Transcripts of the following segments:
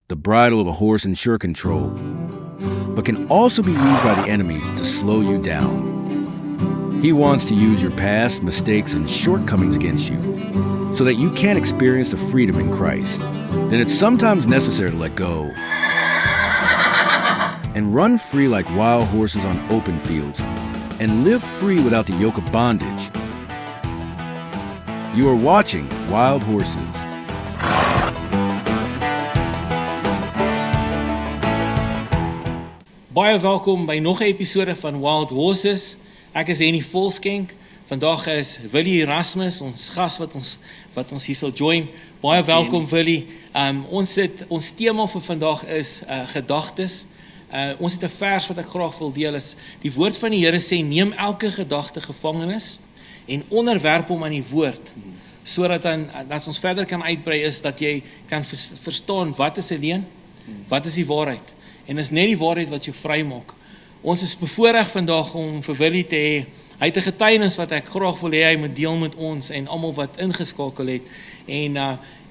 the bridle of a horse in sure control, but can also be used by the enemy to slow you down. He wants to use your past, mistakes, and shortcomings against you so that you can't experience the freedom in Christ. Then it's sometimes necessary to let go and run free like wild horses on open fields and live free without the yoke of bondage. You are watching Wild Horses. Baie welkom by nog 'n episode van Wild Horses. Ek is Henny Volskenk. Vandag is Willie Erasmus, ons gas wat ons hier sal join. Baie welkom Willie. Ons tema vir vandag is gedagtes. Ons het 'n vers wat ek graag wil deel is. Die woord van die Here sê neem elke gedagte gevangenis en onderwerp hom aan die woord. Sodat dan dat ons verder kan uitbrei is dat jy kan verstaan wat is 'n leuen, wat is die waarheid. En is net die waarheid wat jou vry maak. Ons is bevoorreg vandag om vir Willie te hê. Hy het 'n getuienis wat ek graag wil hê hy moet deel met ons en almal wat ingeskakel het. En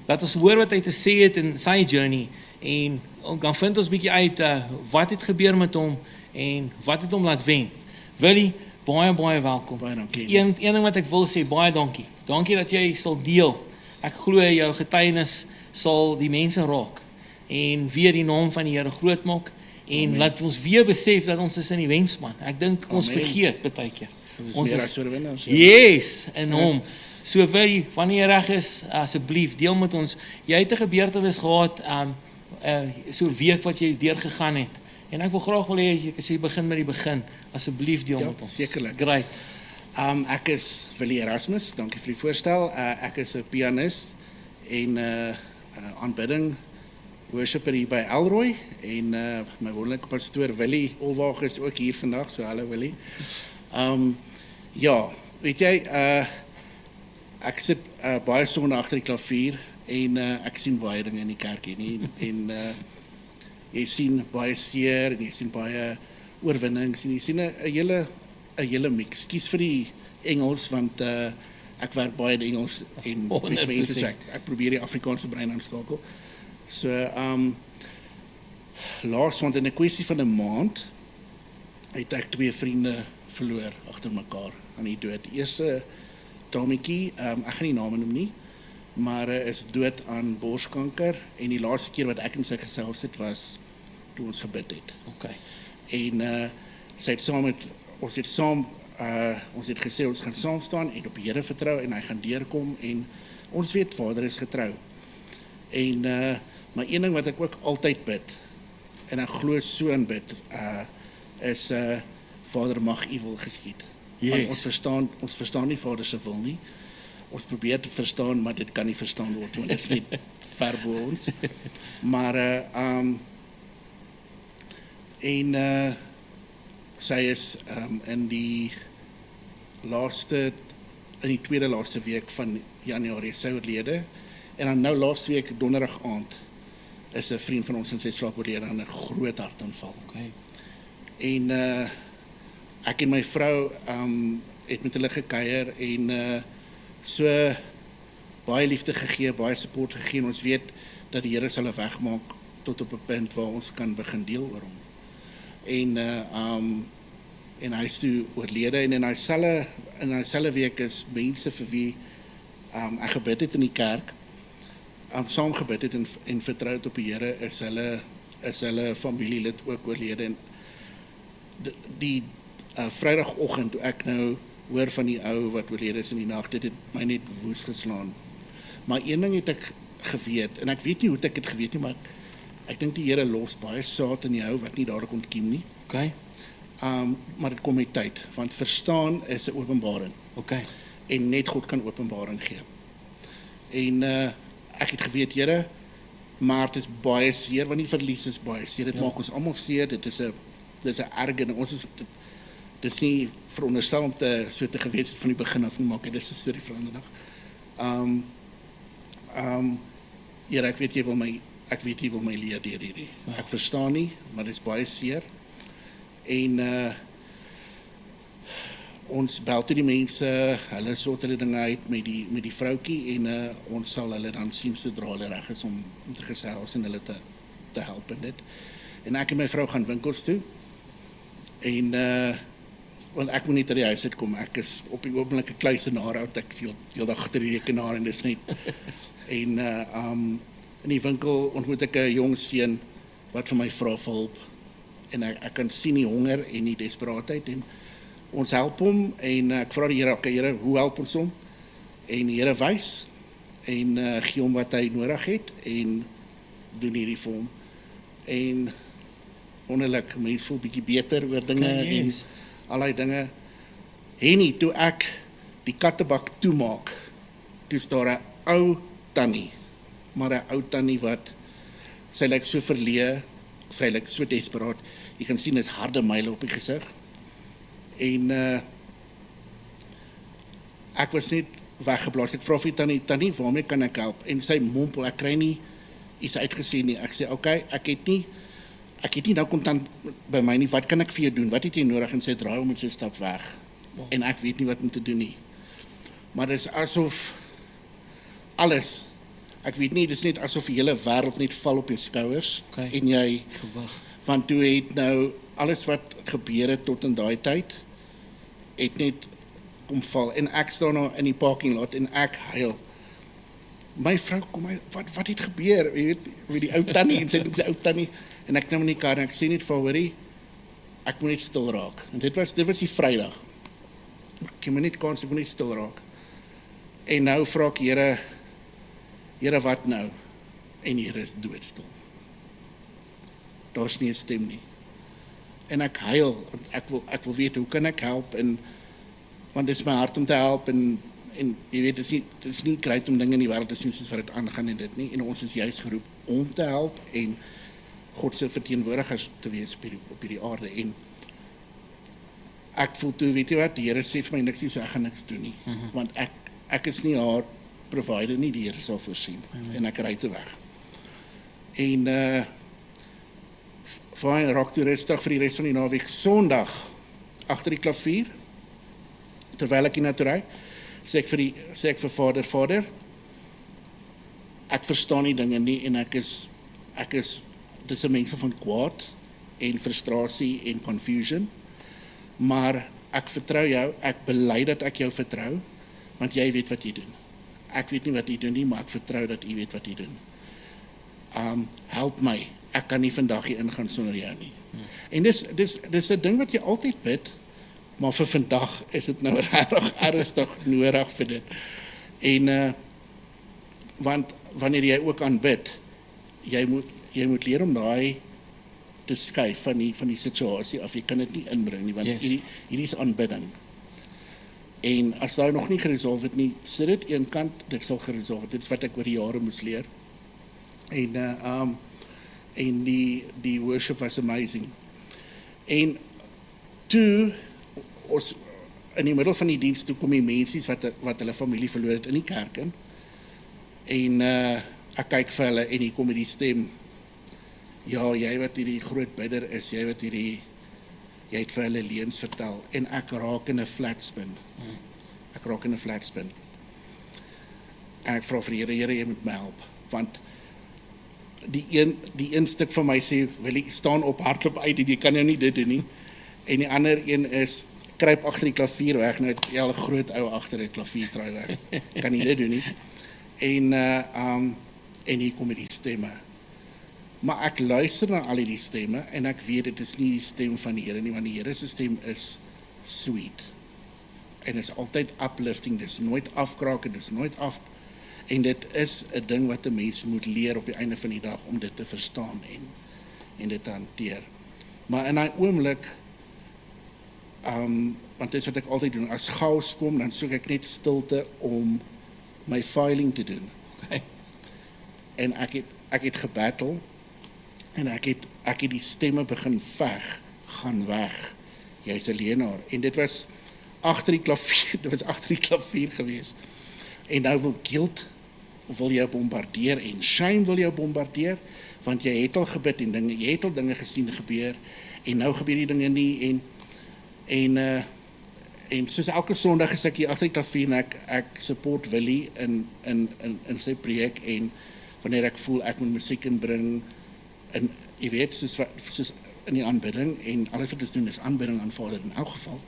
laat ons hoor wat hy te sê het in sy journey. En dan vind ons bietjie uit wat het gebeur met hom en wat het hom laat wen. Willie, baie welkom. Baie dankie. Een ding wat ek wil sê, baie dankie. Dankie dat jy sal deel. Ek glo jou getuienis sal die mense raak. En weer die naam van die Here groot maak en Amen. laat ons weer besef dat ons is in die wensman. Ek dink ons Amen. vergeet baie keer. Ons is oorwinnaars. Yes, in hom. So Willie, wanneer jy reg is, asseblief deel met ons. Jy het 'n gebeurtenis gehad, so 'n week wat jy deurgegaan het. En ek wil graag wil hê jy begin met die begin. Asseblief deel met ons. Sekerlik. Great. Ek is Willie Erasmus, dankie vir die voorstel. Ek is 'n pianis en aanbidding worshipper hier by Elroy en my wonderlike pastoor Willie Olwag is ook hier vandag, so hallo Willie. Ja, weet jy, ek sit baie sonde agter die klavier en ek sien baie dinge in die kerk hier nie en jy sien baie seer en jy sien baie oorwinnings en jy sien 'n hele mix. Kies vir die Engels want ek werk baie in Engels en met mense sê ek probeer die Afrikaanse brein aanskakel. So laas want in 'n kwessie van 'n maand het ek 2 vriende verloor agter mekaar aan die dood. Die eerste dametjie, ek gaan nie name noem nie, maar is dood aan borskanker en die laaste keer wat ek en sy gesels het was toe ons gebid het. Okay. En sy het ons het gesê ons gaan saam staan en op die Here vertrou en hy gaan deurkom en ons weet Vader is getrou. En maar een ding wat ek ook altyd bid en ek glo so in bid is Vader mag u wil geskied. Yes. Ons verstaan nie Vader se wil nie. Ons probeer te verstaan, maar dit kan nie verstaan word want dit is net ver bo ons. Maar sy is in die tweede laaste week van Januarie sy oorlede. En dan nou laaste week donderdag aand is 'n vriend van ons in sy slaap oorlede aan 'n groot hartaanval. Okay. En ek en my vrou het met hulle gekuier en so baie liefde gegee, baie support gegee en ons weet dat die Here sal 'n weg maak tot op 'n punt waar ons kan begin deel oor hom. En hy is toe oorlede en in hy selfe week is mense vir wie ek gebid het in die kerk, saam gebid het en vertrou het op die Here, is hulle familielid ook oorlede. En die Vrydagoggend toe ek nou hoor van die ou wat oorlede is in die nag, dit het my net woes geslaan. Maar een ding het ek geweet, en ek weet nie hoe ek het geweet nie, maar ek dink die Here los baie saad in jou wat nie daar kon kiem nie. Okay. Maar dit kom met tyd, want verstaan is 'n openbaring. Okay. En net God kan openbaring gee. En ek het geweet, Here, maar dit is baie seer, want die verlies is baie seer. Dit maak ons almal seer, dit is 'n ergernis. Dit is nie veronderstel om so te geweet het van die begin af nie, maar dit is 'n storie vir 'n ander dag. Here, ek weet jy wil my leer deur hierdie. Ek verstaan nie, maar dit is baie seer. En ons bel toe die mense, hulle sort hulle dinge uit met die vroutjie en ons sal hulle dan sien sodra hulle reg is om te gesels en hulle te te help in dit. En ek en my vrou gaan winkels toe, en want ek moet nie uit die huis uitkom, ek is op die oomblik 'n kluisenaar, ek is heel dag agter die rekenaar en dis net, en in die winkel ontmoet ek 'n jong seun, wat vir my vra vir hulp, en ek kan sien die honger en die desperaatheid, en ons help hom, en ek vra die Here, okay Here, hoe help ons hom? En die Here wys, en gee hom wat hy nodig het, en doen hierdie vir hom. En wonderlik, mens voel bietjie beter oor dinge, en al die dinge. Henny, toe ek die kattebak toemaak, toe is daar 'n ou tannie, maar 'n ou tannie wat, sy lyk so verleë, sy lyk so desperaat, jy kan sien is harde myle op die gesig, en ek was net weggeblaas, ek vra vir die tannie, waarmee kan ek help, en sy mompel, ek kry nie iets uitgesê nie, ek sê, okay, ek het nie nou kontant by my nie, wat kan ek vir jou doen, wat het jy nodig, en sy draai om en sy stap weg, en ek weet nie wat om te doen nie, maar dit is asof alles, ek weet nie, dit is net asof die hele wêreld net val op jou skouers, en jy, want toe het nou, alles wat gebeur het tot in daai tyd, het net kom val, en ek staan nou in die parking lot, en ek huil, my vrou kom, wat het gebeur, jy weet die ou tannie, en sy doen sy ou tannie, en ek klim in die kar, en ek sê net vir hoorie, ek moet net stil raak, en dit was die Vrydag, ek moet net kans, ek moet net stil raak, en nou vra ek Here, wat nou, en Here is doodstil, daar is nie 'n stem nie, en ek huil, want ek wil weet, hoe kan ek help, en, want dit is my hart om te help, en jy weet, dit is nie great om dinge in die wêreld te sien soos wat dit aangaan en dit nie, en ons is juist geroep om te help, en God se verteenwoordigers te wees op hierdie aarde, en ek voel toe, weet jy wat, die Here sê vir my niks nie, so ek gaan niks doen nie, want ek is nie haar provider nie, die Here sal voorsien, en ek ry toe weg, en fyn, raak toe rustig vir die res van die naweek, Sondag, agter die klavier, terwyl ek hier na toe ry, sê ek vir Vader, ek verstaan nie dinge nie, en ek is, dis 'n mense van kwaad, en frustrasie, en confusion, maar ek vertrou jou, ek bely dat ek jou vertrou, want jy weet wat jy doen. Ek weet nie wat jy doen nie, maar ek vertrou dat jy weet wat jy doen. Help my, ek kan nie vandag hier ingaan sonder jou nie. En dis 'n ding wat jy altyd bid, maar vir vandag is dit nou regtig ernstig nodig vir dit. En want wanneer jy ook aanbid, jy moet leer om daai te skuif van die situasie af. Jy kan dit nie inbring nie, want hierdie is aanbidding. En as daai nog nie geresolve het nie, sit dit een kant, dit sal geresolve het. Dit is wat ek oor die jare moes leer. En die worship was amazing. En toe ons in die middel van die diens, toe kom die mensies wat hulle familie verloor het in die kerk in, en ek kyk vir hulle, en hier kom die stem, ja, jy wat hierdie groot bidder is, jy het vir hulle leuns vertel, en ek raak in 'n flat spin, en ek vra vir Here, jy moet my help, want die een stuk van my sê, wil jy staan op, hardloop uit, en jy kan nou nie dit doen nie, en die ander een is, kruip agter die klavier weg, nou het jy al 'n groot ou agter die klavier trui weg, kan nie dit doen nie, en hier kom die stemme, maar ek luister na al die stemme, en ek weet, dit is nie die stem van die Here nie, want die Here se stem is sweet, en is altyd uplifting, dit is nooit afkraak, dit is nooit en dit is 'n ding wat 'n mens moet leer op die einde van die dag, om dit te verstaan, en dit te hanteer, maar in daai oomblik, want dit is wat ek altyd doen, as chaos kom, dan soek ek net stilte om my filing te doen. Okay. En ek het gebattle, en ek het die stemme begin veg, gaan weg, jy's 'n leienaar, en dit was agter die klavier gewees, en nou wil guilt, wil jou bombardeer, en shame wil jou bombardeer, want jy het al gebid en dinge, jy het al dinge gesien gebeur, en nou gebeur die dinge nie, en soos elke Sondag is ek hier agter die klavier, en ek support Willie in sy projek, en wanneer ek voel ek moet musiek inbring, En jy weet, soos in die aanbidding, en alles wat ons doen is aanbidding aan Vader in elk geval,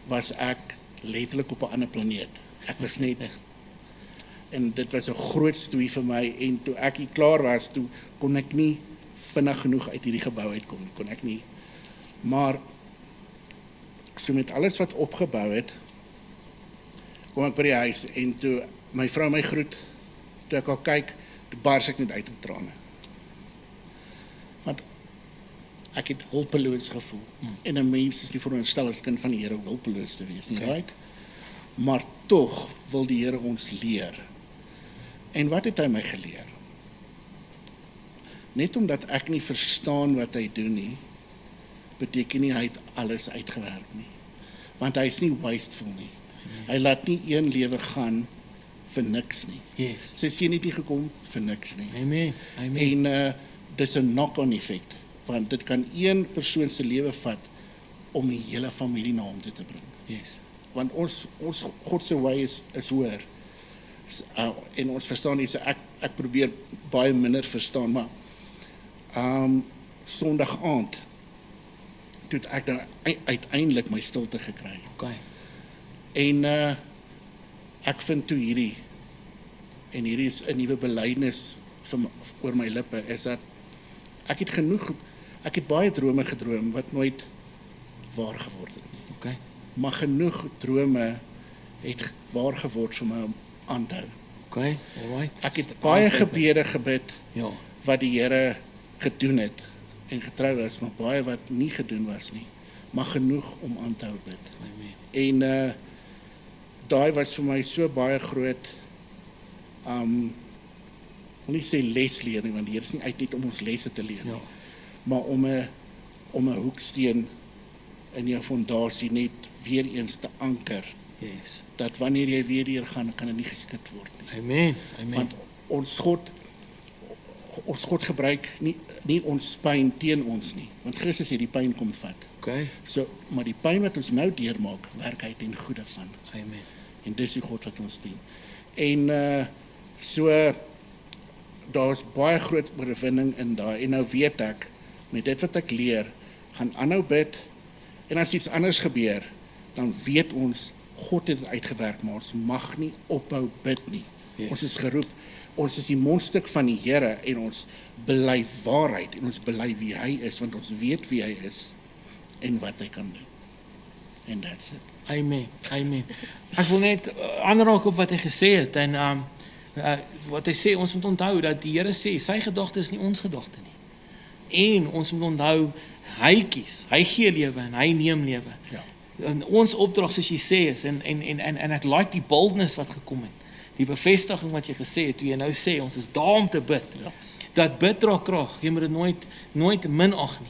was ek letterlik op 'n ander planeet. Ek was net, en dit was 'n groot stoei vir my, en toe ek hier klaar was, toe kon ek nie vinnig genoeg uit hierdie gebou uitkom, kon ek nie. Maar, so met alles wat opgebou het, kom ek by die huis, en toe my vrou my groet, toe ek al kyk, toe bars ek net uit in trane. Want ek het hulpeloos gevoel, en 'n mens is nie veronderstel as kind van die Here hulpeloos te wees, nie, right? Maar tog wil die Here ons leer. En wat het hy my geleer? Net omdat ek nie verstaan wat hy doen nie, beteken nie hy het alles uitgewerk nie. Want hy is nie wasteful nie. Hy laat nie een lewe gaan vir niks nie. Yes. Sy seun het nie gekom vir niks nie. Amen. Amen. En dis 'n knock-on effect, want dit kan een persoon se lewe vat om die hele familie na hom toe te bring. Yes. Want ons God se way is hoër. En ons verstaan nie, so ek probeer baie minder verstaan, maar Sondag aand toe het ek dan uiteindelik my stilte gekry. Okay. En ek vind toe hierdie is 'n nuwe belydenis oor my lippe, is dat ek het baie drome gedroom wat nooit waar geword het nie. Okay. Maar genoeg drome het waar geword vir my om aan te hou. Okay. Alright. Ek het baie gebede gebid Ja. wat die Here gedoen het en getrou was, maar baie wat nie gedoen was nie. Maar genoeg om aan te hou bid. Amen. En daai was vir my so baie groot, wil nie sê lesleer nie, want die Here is nie uit net om ons lesse te leer nie, Ja. maar om 'n hoeksteen in jou fondasie net weer eens te anker, Yes. dat wanneer jy weer deur gaan, kan dit nie geskit word nie. Amen. Amen. Want ons God gebruik nie ons pyn teen ons nie, want Christus het die pyn kom vat. Okay. So, maar die pyn wat ons nou deurmaak, werk hy ten goeie van. Amen. En dis die God wat ons dien. En so, daar's baie groot oorwinning in daai, en nou weet ek, met dit wat ek leer, gaan aanhou bid, en as iets anders gebeur, dan weet ons, God het dit uitgewerk, maar ons mag nie ophou bid nie. Yes. Ons is geroep, ons is die mondstuk van die Here, en ons bely waarheid, en ons bely wie hy is, want ons weet wie hy is, en wat hy kan doen. And that's it. Amen. Amen. Ek wil net aanraak op wat hy gesê het, en wat hy sê, ons moet onthou dat die Here sê, sy gedagte is nie ons gedagte nie. En ons moet onthou, hy kies, hy gee lewe en hy neem lewe. Ja. En ons opdrag, soos jy sê, is, en ek like die boldness wat gekom het, die bevestiging wat jy gesê het, toe jy nou sê, ons is daar om te bid. Ja. Dat bid dra krag, jy moet dit nooit minag nie.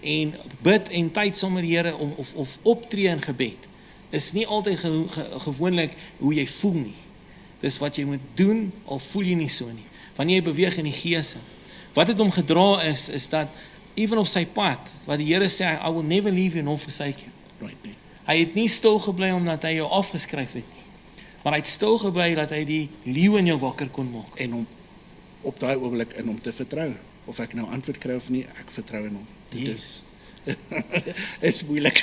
En bid en tyd saam met die Here of optree in gebed, is nie altyd gewoonlik hoe jy voel nie. Dis wat jy moet doen, al voel jy nie so nie. Wanneer jy beweeg in die gees. Wat het hom gedra is dat, even op sy pad, wat die Here sê, I will never leave you nor forsake you. Right nie. Hy het nie stil gebly omdat hy jou afgeskryf het nie. Maar hy het stil gebly dat hy die leeu in jou wakker kon maak. En om op daai oomblik in hom te vertrou. Of ek nou antwoord kry of nie, ek vertrou in hom. Dit Yes. is moeilik.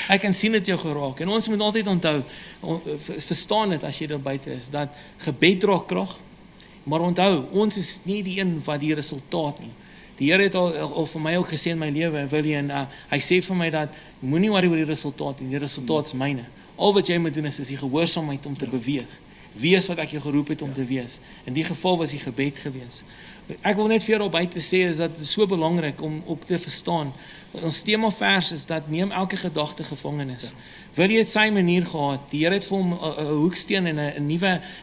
Ek kan sien dit jou geraak. En ons moet altyd onthou, verstaan dit as jy daar buite is, dat gebed dra krag. Maar onthou, ons is nie die een wat die resultaat nie. Die Here het al vir my ook gesê in my lewe, Willie, hy sê vir my dat, moenie worry oor die resultaat nie, die resultaat is myne. Al wat jy moet doen is die gehoorsaamheid om te beweeg. Wees wat ek jou geroep het om te wees. In die geval was die gebed gewees. Ek wil net vir jou buite sê, is dat dit so belangrik om ook te verstaan. Ons themavers is dat neem elke gedagte gevangenis. Willie het sy manier gehad. Die Here het vir hom 'n hoeksteen en 'n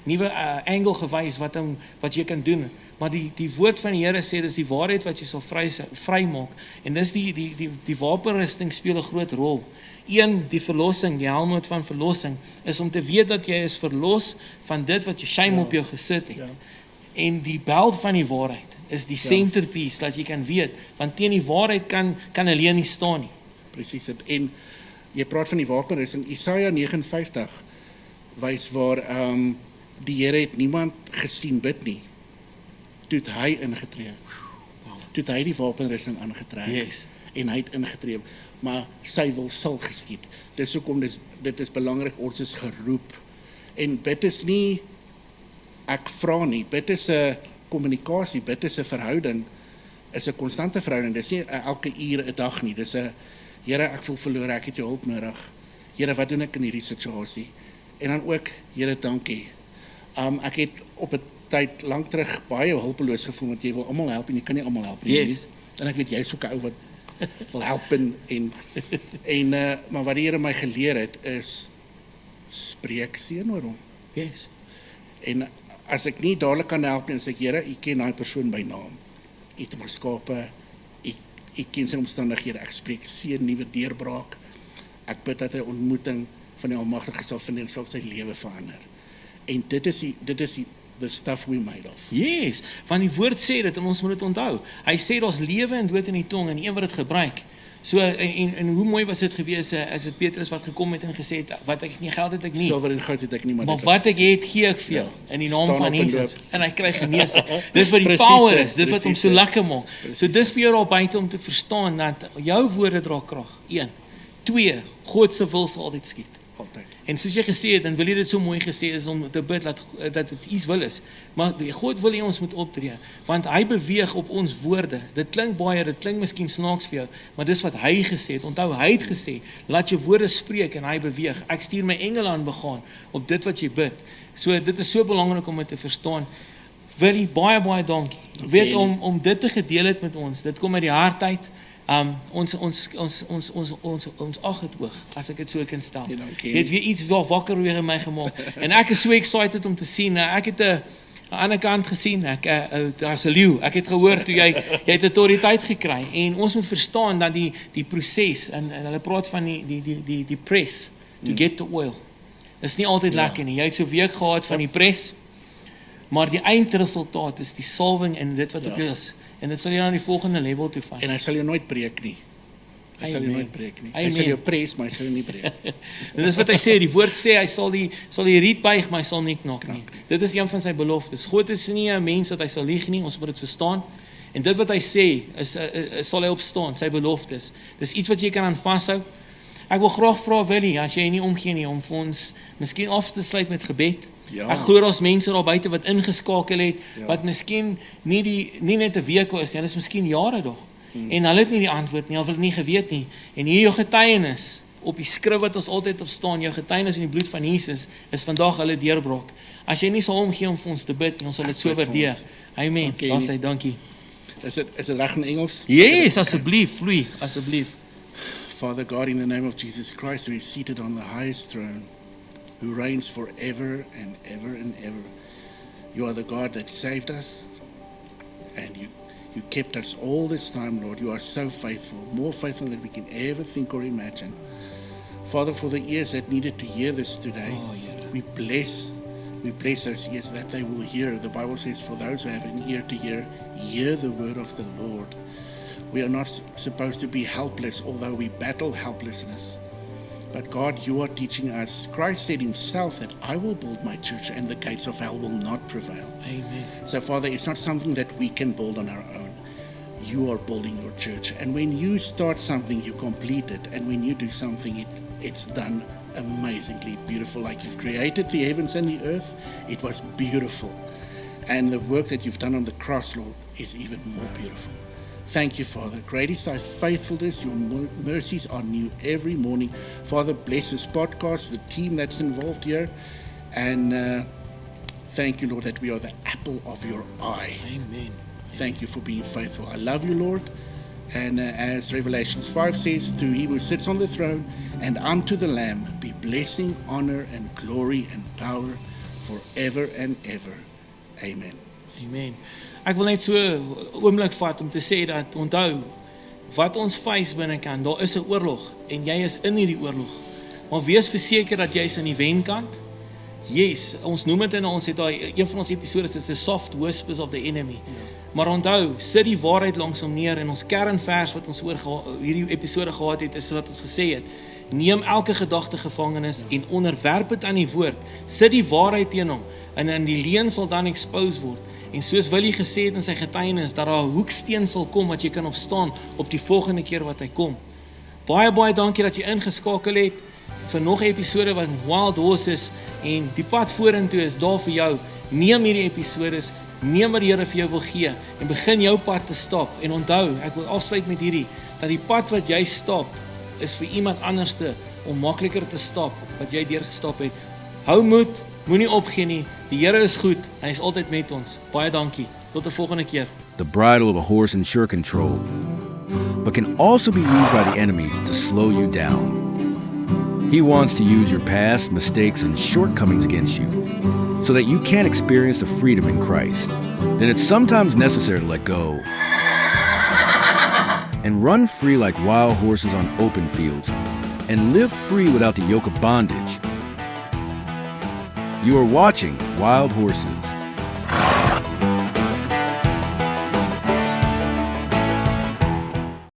nuwe angle gewys wat jy kan doen. Maar die woord van die Here sê, dis die waarheid wat jy sal vry maak. En dis die wapenrusting speel 'n groot rol. Die verlossing, die helm van verlossing, is om te weet dat jy is verlos van dit wat jy shame op jou gesit het. Ja. En die beld van die waarheid is die centerpiece, dat jy kan weet, want teen die waarheid kan alleen nie staan nie. Presies. En jy praat van die wapenrusting, Jesaja 59 wys waar die Here het niemand gesien bid nie. Toe het hy ingetree. toe het hy die wapenrusting aangetrek. Yes. En hy het ingetree, maar sy wil sal geskied. Dis hoekom dit is belangrik, ons is geroep. En bid is nie, ek vra nie, bid is 'n kommunikasie, bid is 'n verhouding, is 'n konstante verhouding, dis nie elke uur 'n dag nie, dis 'n, Here, ek voel verlore, ek het jou hulp nodig. Here, wat doen ek in hierdie situasie? En dan ook, Here, dankie. Ek het op 'n tyd lank terug baie hulpeloos gevoel, want jy wil almal help en jy kan nie almal help nie. Yes. En ek weet, jy is ook 'n ou wat wil help maar wat die Here my geleer het, is spreek seën oor hom. Yes. En as ek nie dadelik kan help nie, dan sê ek, Here, U ken daai persoon by naam. U het hom geskape, U ken sy omstandighede, ek spreek seën, nuwe deurbraak. Ek bid dat hy 'n ontmoeting van die Almagtige sal vind en sal sy lewe verander. En dit is the stuff we made of. Yes, want die woord sê dit en ons moet dit onthou. Hy sê daar's lewe en dood in die tong en een wat dit gebruik. So en hoe mooi was dit gewees as dit Petrus wat gekom het en gesê het, wat ek nie geld het ek nie. Silwer en goud het ek nie, maar wat ek het, gee ek vir jou in die naam Staan van op en Jesus. loop. En hy kry genesing. Dis wat die Presies power dit, is. Dit wat hom presies so dit. lekker maak. So dis vir jou daar buite om te verstaan dat jou woorde dra krag. 1. 2. God se wil sal altyd skied. altyd. En soos jy gesê het, dan wil jy dit so mooi gesê is om te bid dat dit iets wil is. Maar God wil hê ons moet optree, want hy beweeg op ons woorde. Dit klink miskien snaaks vir jou, maar dis wat hy gesê het. Onthou, hy het gesê, laat jou woorde spreek en hy beweeg. Ek stuur my engele aan begaan op dit wat jy bid. So dit is so belangrik om dit te verstaan. Willie, baie dankie. Weet om dit te gedeel het met ons. Dit kom uit die hart uit. Ons ag het oog, as ek dit so kan stel. Dankie. Het weer iets wakker weer in my gemaak. En ek is so excited om te sien. Ek het 'n ander kant gesien. Daar's 'n leeu. Ek het gehoor toe jy het autoriteit gekry. En ons moet verstaan dat die proses en hulle praat van die press to get the oil. Dis nie altyd lekker nie. Jy het so 'n week gehad van die press, maar die eindresultaat is die salwing en dit wat op jou is. En dit sal jy na die volgende level toe vat. En hy sal jou nooit breek nie. Hy sal jou Amen. nooit breek nie. Hy Amen. sal jou pres, maar hy sal jou nie breek. Dit is wat hy sê, die woord sê, hy sal die riet buig, maar hy sal nie knak nie. Dit is een van sy beloftes. God is nie 'n mens dat hy sal lieg nie, ons moet dit verstaan. En dit wat hy sê, sal hy opstaan, sy beloftes. Dis iets wat jy kan aan vashou. Ek wil graag vra, Willie, as jy nie omgee nie, om vir ons miskien af te sluit met gebed. Ja. Ek glo daar's mense daar buite wat ingeskakel het, Ja. wat miskien nie net 'n week is, hulle is miskien jare daar. En hulle het nie die antwoord nie, hulle het dit nie geweet nie. En hier jou getuienis op die skrif wat ons altyd op staan, jou getuienis in die bloed van Jesus, is vandag hulle deurbraak. As jy nie sal omgee om vir ons te bid, ons sal dit so bid vir waardeer. ons. Amen. Okay. Daar sê dankie. Is dit reg in Engels? Yes, asseblief, vloei, asseblief. Father God, in the name of Jesus Christ, who is seated on the highest throne, who reigns forever and ever and ever. You are the God that saved us, and you kept us all this time, Lord. You are so faithful, more faithful than we can ever think or imagine. Father, for the ears that needed to hear this today, Oh, yeah. we bless those ears that they will hear. The Bible says, for those who have an ear to hear the word of the Lord. We are not supposed to be helpless, although we battle helplessness. But God, you are teaching us. Christ said himself that I will build my church and the gates of hell will not prevail. Amen. So Father, it's not something that we can build on our own. You are building your church. And when you start something, you complete it. And when you do something, it's done amazingly beautiful. Like you've created the heavens and the earth, it was beautiful. And the work that you've done on the cross, Lord, is even more beautiful. Thank you, Father. Great is thy faithfulness. Your mercies are new every morning. Father, bless this podcast, the team that's involved here. And thank you, Lord, that we are the apple of your eye. Amen. Thank you for being faithful. I love you, Lord. And as Revelations 5 says, to him who sits on the throne and unto the Lamb be blessing, honor, and glory and power forever and ever. Amen. Amen. Ek wil net so 'n oomblik vat om te sê dat onthou wat ons face binnekant, daar is 'n oorlog en jy is in hierdie oorlog. Maar wees verseker dat jy's aan die wenkant. Yes, ons noem dit in ons het daai een van ons episodes is the soft whispers of the enemy. Maar onthou, sit die waarheid langs hom neer en ons kernvers wat ons oor hierdie episode gehad het is wat ons gesê het. Neem elke gedagte gevangenis en onderwerp dit aan die woord. Sit die waarheid teen hom en die leuen sal dan expose word. En soos Willie gesê het in sy getuienis dat daar 'n hoeksteen sal kom wat jy kan opstaan op die volgende keer wat hy kom. Baie dankie dat jy ingeskakel het vir nog 'n episode van Wild Horses en die pad vorentoe is daar vir jou. Neem hierdie episodes, neem wat die Here vir jou wil gee en begin jou pad te stap. En onthou, ek wil afsluit met hierdie, dat die pad wat jy stap is vir iemand anderste om makliker te stap wat jy deurgestap het. Hou moed, moenie opgee nie. Die Here is goed, hy is altyd met ons. Baie dankie. Tot 'n volgende keer. The bridle of a horse in sure control, but can also be used by the enemy to slow you down. He wants to use your past, mistakes, and shortcomings against you so that you can't experience the freedom in Christ. Then it's sometimes necessary to let go and run free like wild horses on open fields and live free without the yoke of bondage. You are watching Wild Horses.